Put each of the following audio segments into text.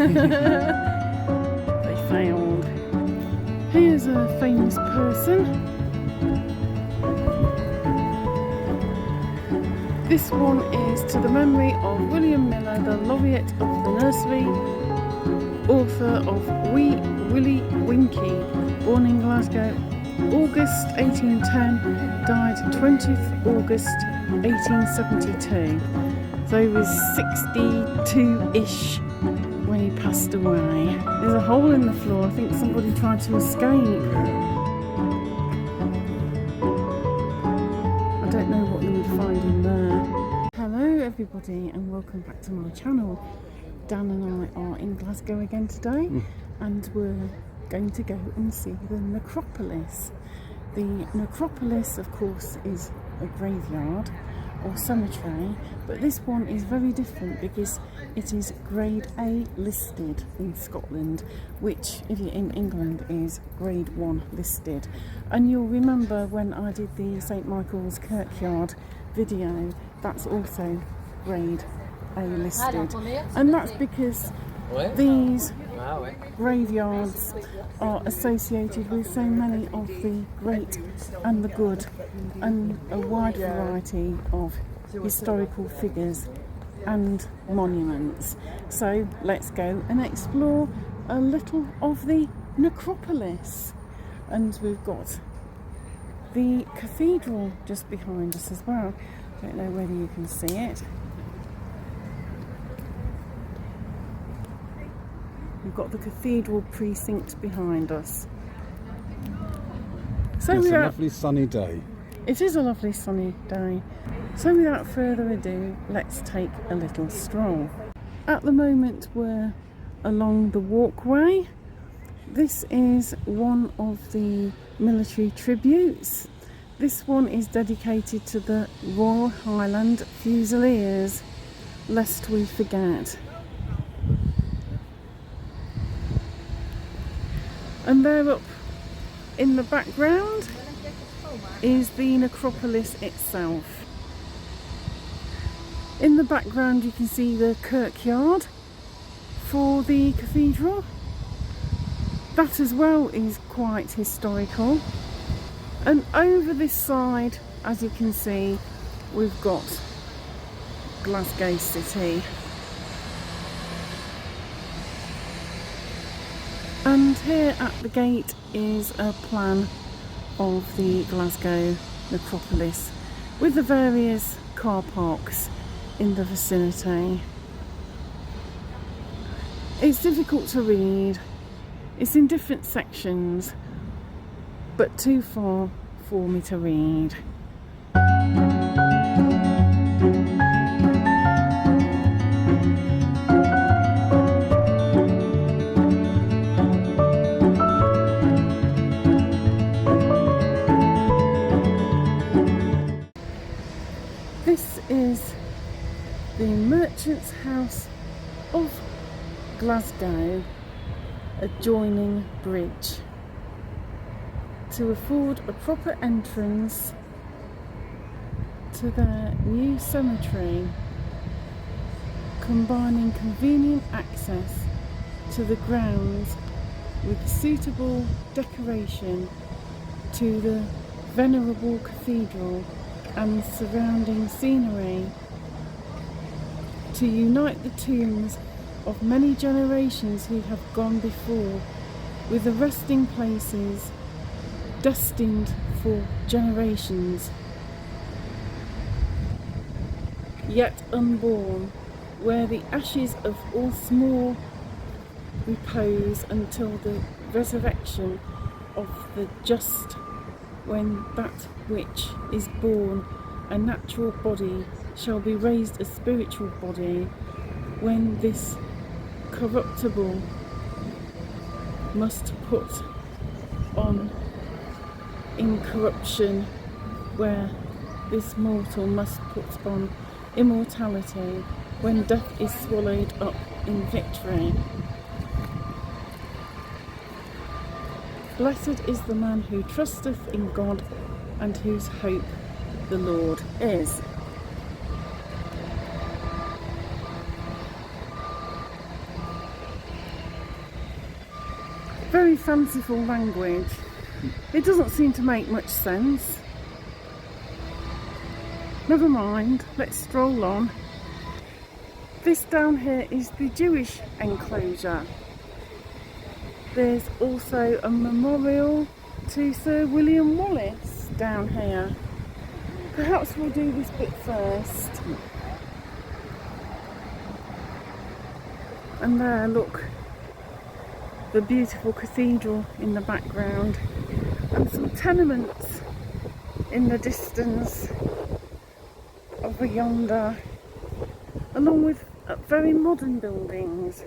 They failed. Here's a famous person. This one is to the memory of William Miller, the laureate of the nursery, author of Wee Willie Winkie, born in Glasgow, August 1810, died 20th August 1872. So he was 62-ish when he passed away. There's a hole in the floor. I think somebody tried to escape. I don't know what you would find in there. Hello everybody and welcome back to my channel. Dan and I are in Glasgow again today and we're going to go and see the necropolis. The necropolis, of course, is a graveyard or cemetery, but this one is very different because it is grade A listed in Scotland, which if you're in England is grade 1 listed. And you'll remember when I did the St Michael's Kirkyard video, that's also grade A listed, and that's because these graveyards are associated with so many of the great and the good and a wide variety of historical figures and monuments. So let's go and explore a little of the necropolis. And we've got the cathedral just behind us as well. Don't know whether you can see it. We've got the cathedral precinct behind us. So it's a lovely sunny day. It is a lovely sunny day. So without further ado, let's take a little stroll. At the moment we're along the walkway. This is one of the military tributes. This one is dedicated to the Royal Highland Fusiliers, lest we forget. And there up in the background is the necropolis itself. In the background you can see the kirkyard for the cathedral. That as well is quite historical. And over this side, as you can see, we've got Glasgow City. And here at the gate is a plan of the Glasgow necropolis with the various car parks in the vicinity. It's difficult to read. It's in different sections, but too far for me to read. This is the Merchant's House of Glasgow adjoining bridge. To afford a proper entrance to their new cemetery, combining convenient access to the grounds with suitable decoration to the venerable cathedral and surrounding scenery, to unite the tombs of many generations who have gone before with the resting places destined for generations yet unborn, where the ashes of all small repose until the resurrection of the just, when that which is born a natural body shall be raised a spiritual body, when this corruptible must put on incorruption, where this mortal must put on immortality, when death is swallowed up in victory. Blessed is the man who trusteth in God and whose hope the Lord is. very fanciful language. It doesn't seem to make much sense. Never mind, let's stroll on. This down here is the Jewish enclosure. There's also a memorial to Sir William Wallace down here. Perhaps we'll do this bit first. And there, look, the beautiful cathedral in the background, and some tenements in the distance over yonder, along with very modern buildings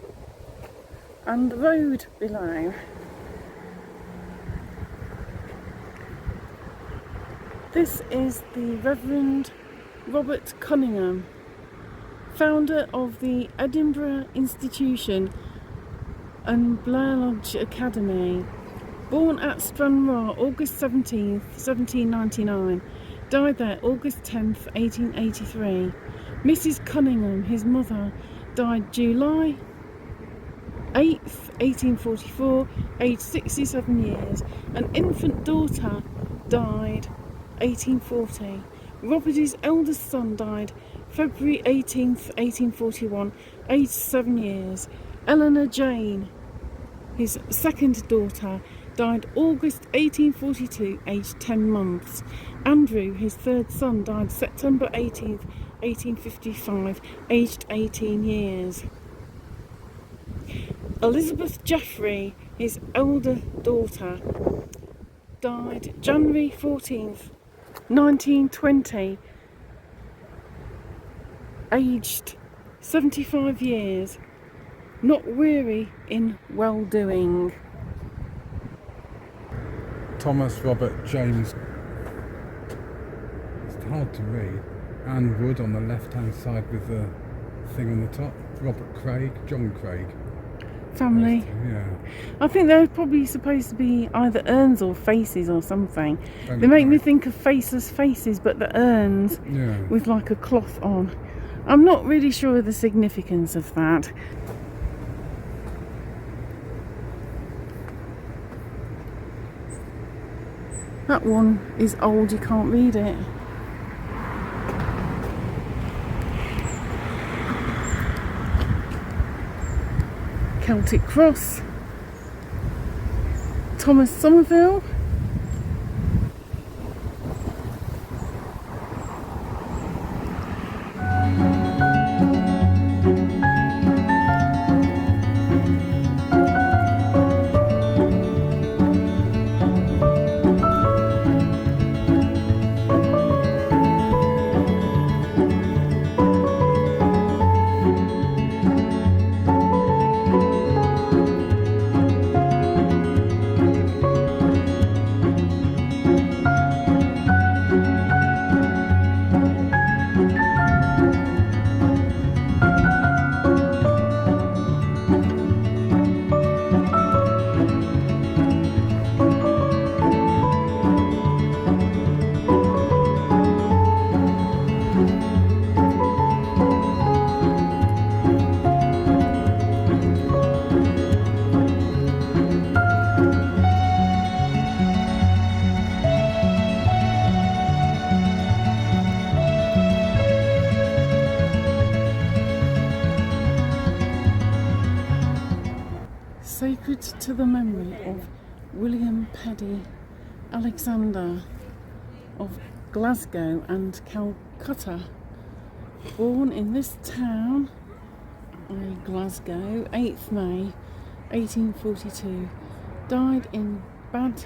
and the road below. This is the Reverend Robert Cunningham, founder of the Edinburgh Institution and Blair Lodge Academy. Born at Stranraer, August 17th, 1799. Died there August 10th, 1883. Mrs. Cunningham, his mother, died July 8th, 1844, aged 67 years. An infant daughter died 1840. Robert's eldest son died February 18th, 1841, aged 7 years. Eleanor Jane, his second daughter, died August 1842, aged 10 months. Andrew, his third son, died September 18th, 1855, aged 18 years. Elizabeth Jeffrey, his elder daughter, died January 14th, 1920, aged 75 years, not weary in well-doing. Thomas Robert James. It's hard to read. Anne Wood on the left-hand side with the thing on the top. Robert Craig, John Craig. Family. Yeah. I think they're probably supposed to be either urns or faces or something. Very They make me nice. think of faceless faces, but the urns Yeah. with like a cloth on. I'm not really sure of the significance of that. That one is old, you can't read it. Celtic Cross. Thomas Somerville. Sacred to the memory of William Paddy Alexander of Glasgow and Calcutta. Born in this town, Glasgow, 8th May 1842. Died in Bad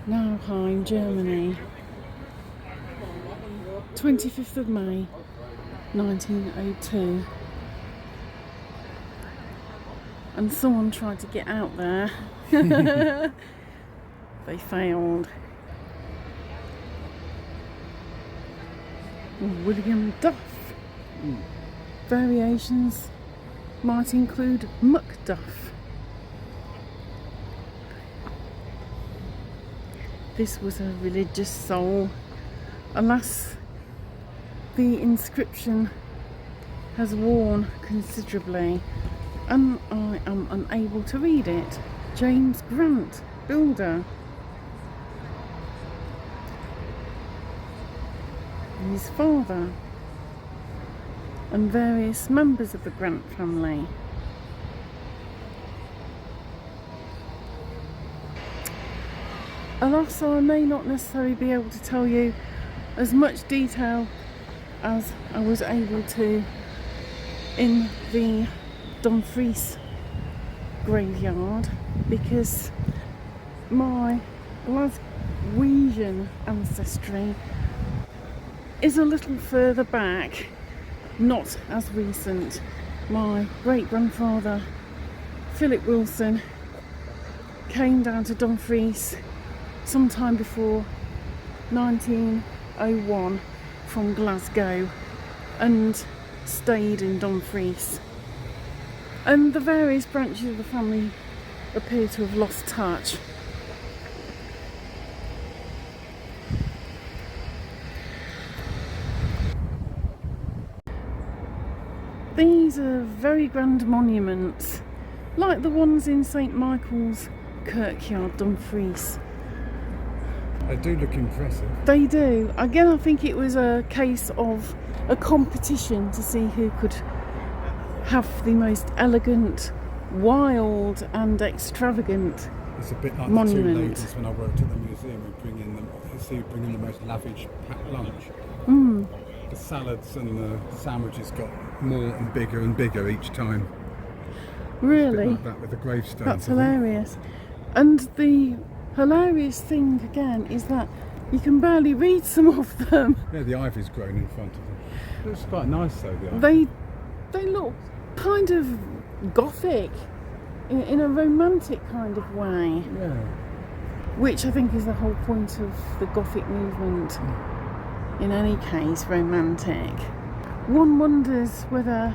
Nauheim, Germany, 25th of May 1902. And someone tried to get out there. They failed. William Duff. Variations might include Macduff. This was a religious soul. Alas, the inscription has worn considerably. and I am unable to read it. James Grant, builder. His father and various members of the Grant family. Alas, I may not necessarily be able to tell you as much detail as I was able to in the Dumfries graveyard, because my Glaswegian ancestry is a little further back, not as recent. My great-grandfather Philip Wilson came down to Dumfries sometime before 1901 from Glasgow and stayed in Dumfries, and the various branches of the family appear to have lost touch. These are very grand monuments, like the ones in St Michael's Kirkyard, Dumfries. They do look impressive. They do. Again, I think it was a case of a competition to see who could have the most elegant, wild and extravagant It's a bit like monument. the two ladies when I worked at the museum who bring in the most lavish packed lunch. The salads and the sandwiches got more and bigger each time. Really? It's a bit like that with the gravestones. That's hilarious. And the hilarious thing again is that you can barely read some of them. Yeah, the ivy's grown in front of them. It looks quite nice though, the ivy. They look kind of gothic in a romantic kind of way, Yeah. which I think is the whole point of the Gothic movement. In any case, romantic. One wonders whether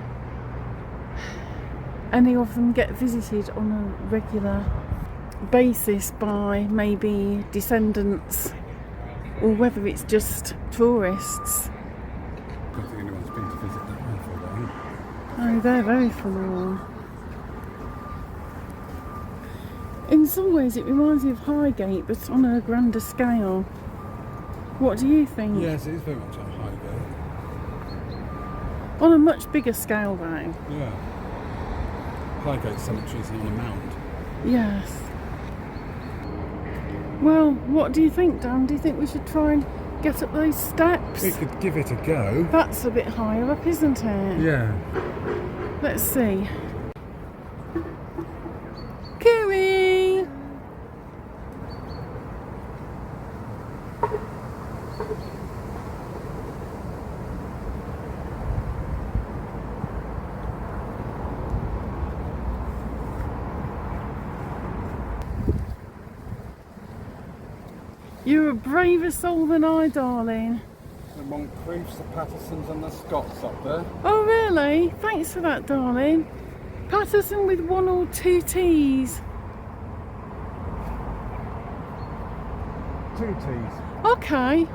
any of them get visited on a regular basis by maybe descendants, or whether it's just tourists. I don't think anyone's been to visit that one for a while. Oh, they're very forlorn. In some ways it reminds me of Highgate, but on a grander scale. What do you think? Yes, it is very much like Highgate. On a much bigger scale though. Yeah. Highgate Cemetery is on a mound. Yes. Well, what do you think, Dan? Do you think we should try and get up those steps? We could give it a go. That's a bit higher up, isn't it? Yeah. Let's see. Cooey! You're a braver soul than I, darling. The Moncriefs, the Pattersons and the Scotts up there. Oh, really? Thanks for that, darling. Patterson with 1 or 2 T's. 2 T's. Okay.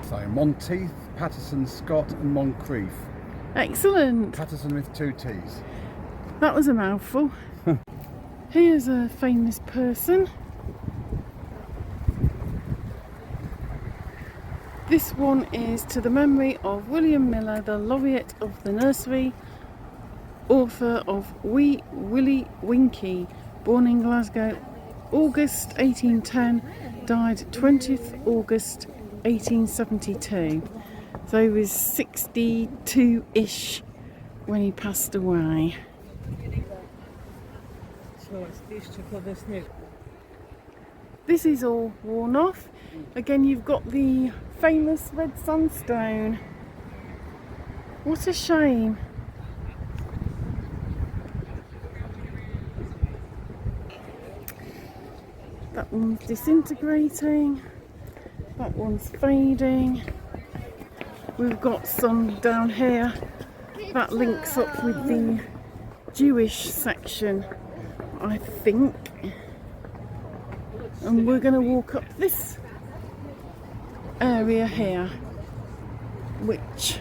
So Monteith, Patterson, Scott and Moncrief. Excellent. Patterson with 2 T's. That was a mouthful. Here's a famous person. This one is to the memory of William Miller, the laureate of the nursery, author of Wee Willie Winkie, born in Glasgow, August 1810, died 20th August 1872. So he was 62-ish when he passed away. This is all worn off. Again, you've got the famous red sandstone. What a shame. That one's disintegrating. That one's fading. We've got some down here that links up with the Jewish section, I think. And we're going to walk up this area here, which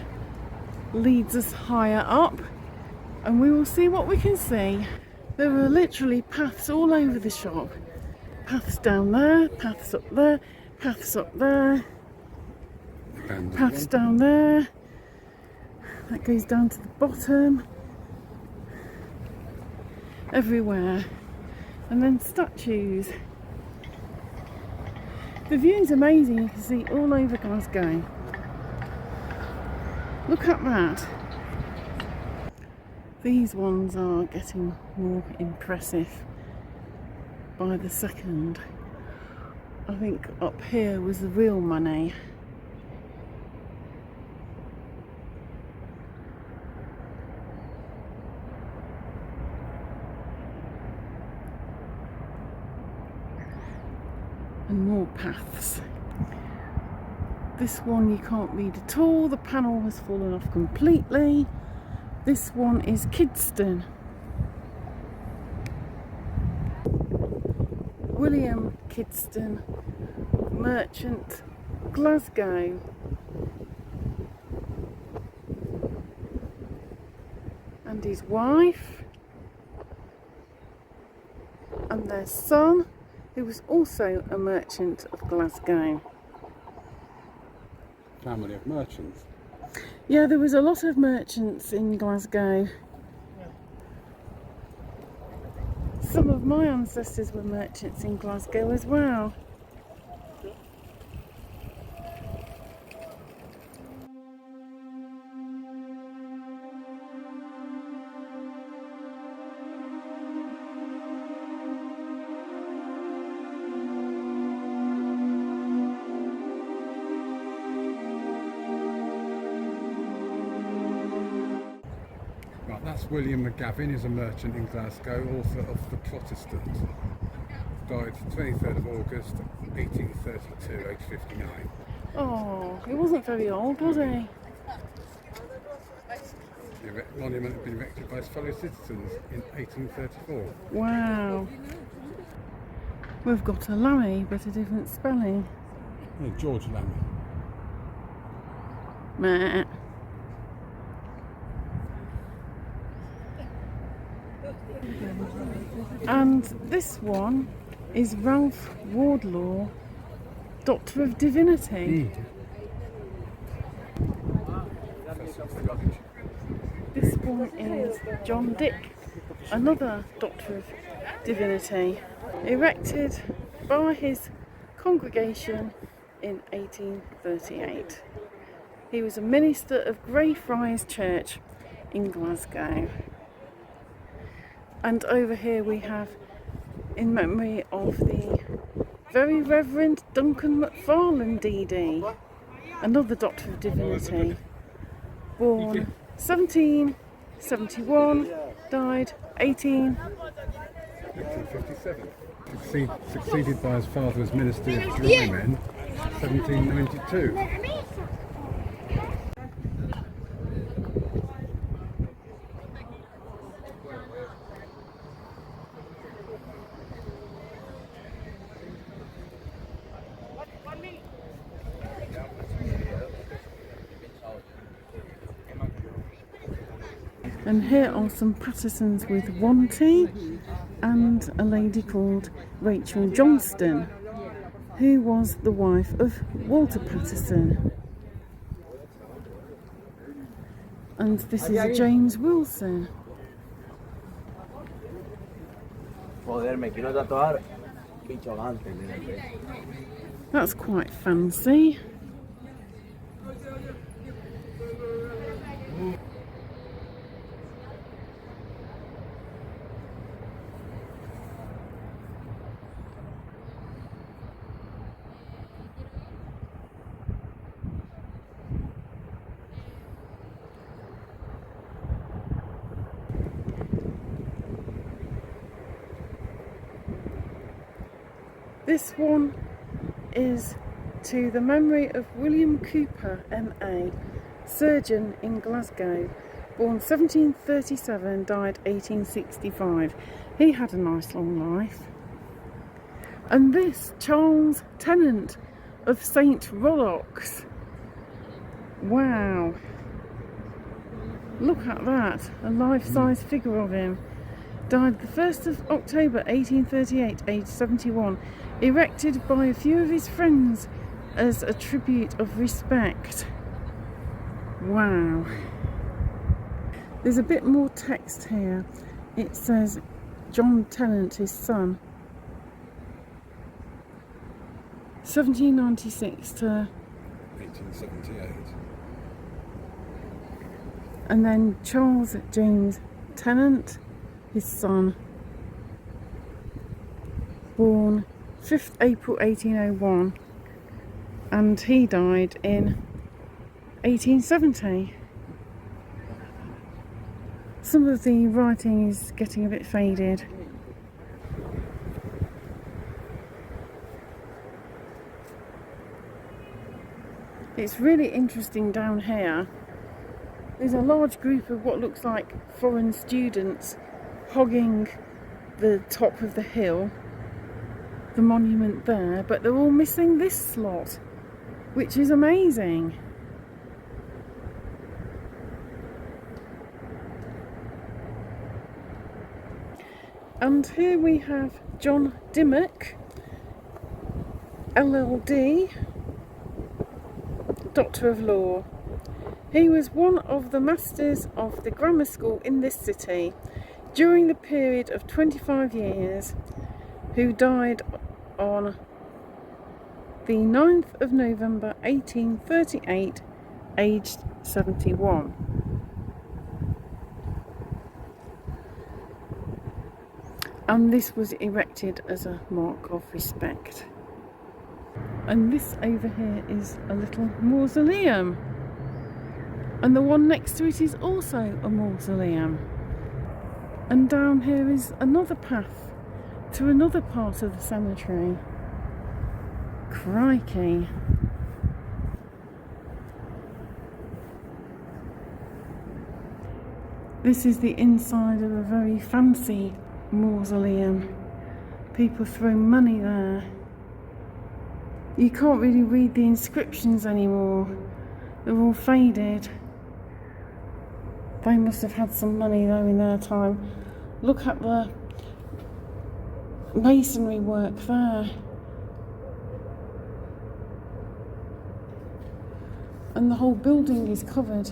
leads us higher up and we will see what we can see. There are literally paths all over the shop. Paths down there, paths up there, paths up there, paths down there. That goes down to the bottom. Everywhere. And then statues. The view is amazing. You can see all over Glasgow. Look at that. These ones are getting more impressive by the second. I think up here was the real money. And more paths. This one you can't read at all. The panel has fallen off completely. This one is Kidston. William Kidston, merchant, Glasgow. And his wife. And their son, who was also a merchant of Glasgow. Family of merchants. Yeah, there was a lot of merchants in Glasgow. Some of my ancestors were merchants in Glasgow as well. That's William McGavin, is a merchant in Glasgow, author of The Protestant. Died 23rd of August 1832, age 59. Oh, he wasn't very old, was he? The monument had been erected by his fellow citizens in 1834. Wow. We've got a Lammy, but a different spelling. Yeah, George Lammy. Meh. And this one is Ralph Wardlaw, Doctor of Divinity. This one is John Dick, another Doctor of Divinity, erected by his congregation in 1838. He was a minister of Greyfriars Church in Glasgow. And over here we have, in memory of the Very Reverend Duncan McFarlane DD, another Doctor of Divinity, born 1771, died 1857. Succeeded by his father as Minister of Drymen, 1792. And here are some Pattersons with Wanty and a lady called Rachel Johnston, who was the wife of Walter Patterson. And this is James Wilson. That's quite fancy. This one is to the memory of William Cooper, MA, surgeon in Glasgow, born 1737, died 1865. He had a nice long life. And this, Charles Tennant of St. Rollox. Wow. Look at that, a life-size figure of him. Died the 1st of October 1838, aged 71. Erected by a few of his friends as a tribute of respect. Wow. There's a bit more text here. It says John Tennant, his son. 1796 to 1878. And then Charles James Tennant, his son, born 5th April 1801, and he died in 1870. Some of the writing is getting a bit faded. It's really interesting down here. There's a large group of what looks like foreign students hogging the top of the hill, the monument there, but they're all missing this slot, which is amazing. And here we have John Dimmock, LLD, Doctor of Law. He was one of the masters of the grammar school in this city during the period of 25 years, who died on the 9th of November 1838, aged 71. And this was erected as a mark of respect. And this over here is a little mausoleum. And the one next to it is also a mausoleum. And down here is another path to another part of the cemetery. Crikey. This is the inside of a very fancy mausoleum. People throw money there. You can't really read the inscriptions anymore. They're all faded. They must have had some money though in their time. Look at the masonry work there. And the whole building is covered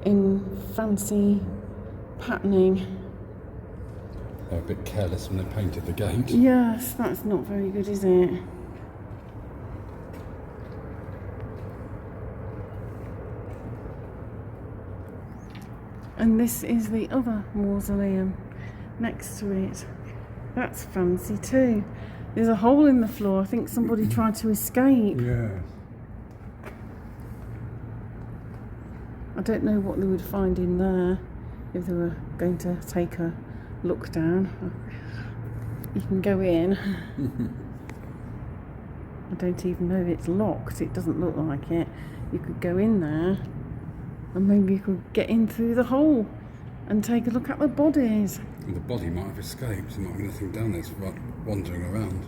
in fancy patterning. They're a bit careless when they painted the gate. Yes, that's not very good, is it? And this is the other mausoleum next to it. That's fancy too. There's a hole in the floor. I think somebody tried to escape. Yeah. I don't know what they would find in there if they were going to take a look down. You can go in. I don't even know if it's locked. It doesn't look like it. You could go in there and maybe you could get in through the hole and take a look at the bodies. And the body might have escaped. There might be nothing down there. It's wandering around.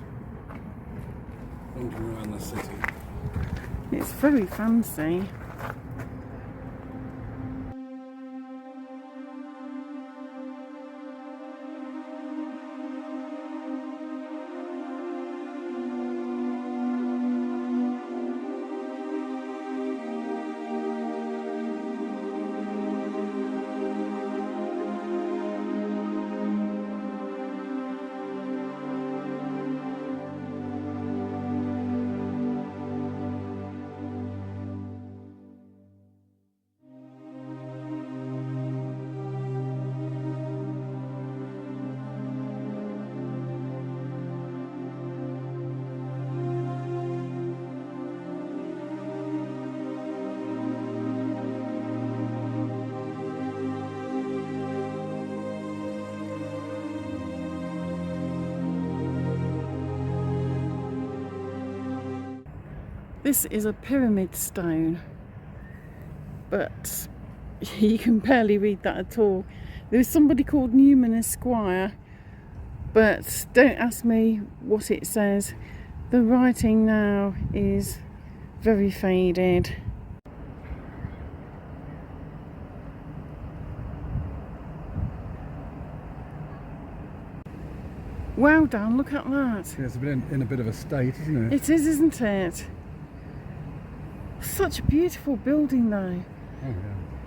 Wandering around the city. It's very fancy. This is a pyramid stone, but you can barely read that at all. There was somebody called Newman Esquire, but don't ask me what it says. The writing now is very faded. Wow, Dan, look at that. Yeah, it's in a bit of a state, isn't it? It is, isn't it? Such a beautiful building though. Oh yeah.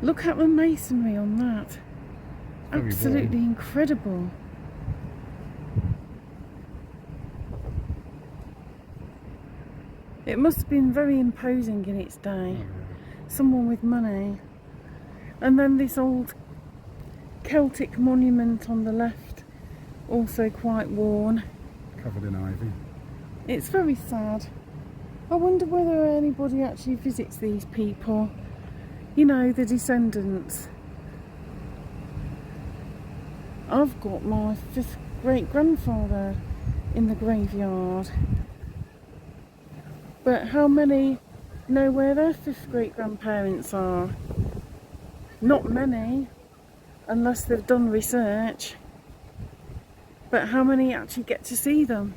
Look at the masonry on that. Very Absolutely bold. incredible. It must have been very imposing in its day. Oh, yeah. Someone with money. And then this old Celtic monument on the left, also quite worn. Covered in ivy. It's very sad. I wonder whether anybody actually visits these people. You know, the descendants. I've got my 5th great grandfather in the graveyard. But how many know where their 5th great grandparents are? Not many, unless they've done research. But how many actually get to see them?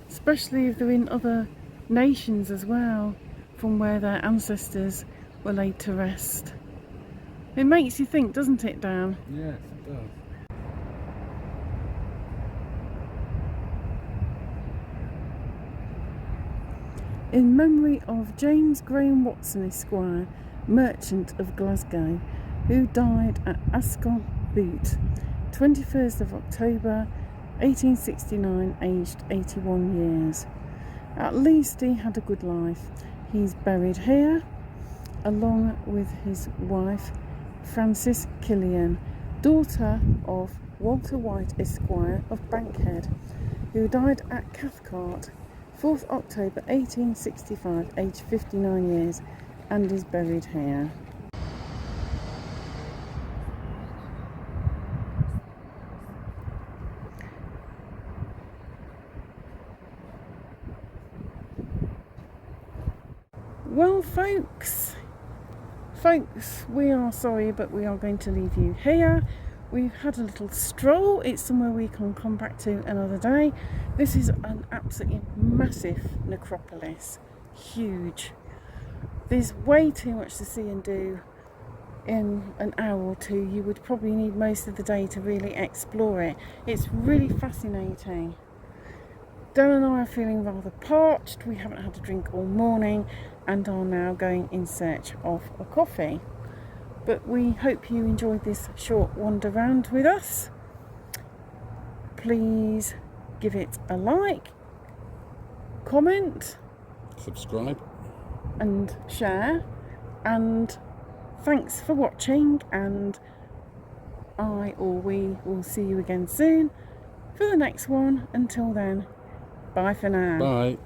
Especially if they're in other nations as well, from where their ancestors were laid to rest. It makes you think, doesn't it, Dan? Yes, it does. In memory of James Graham Watson Esquire, merchant of Glasgow, who died at Ascot Boot, 21st of October 1869, aged 81 years. At least he had a good life. He's buried here, along with his wife, Frances Killian, daughter of Walter White Esquire of Bankhead, who died at Cathcart, 4th October 1865, aged 59 years, and is buried here. Well, folks, we are sorry, but we are going to leave you here. We've had a little stroll. It's somewhere we can come back to another day. This is an absolutely massive necropolis. Huge. There's way too much to see and do in an hour or two. You would probably need most of the day to really explore it. It's really fascinating. Dan and I are feeling rather parched. We haven't had a drink all morning and are now going in search of a coffee. But we hope you enjoyed this short wander round with us. Please give it a like, comment, Subscribe. and share. And thanks for watching, and we will see you again soon for the next one. Until then, bye for now. Bye.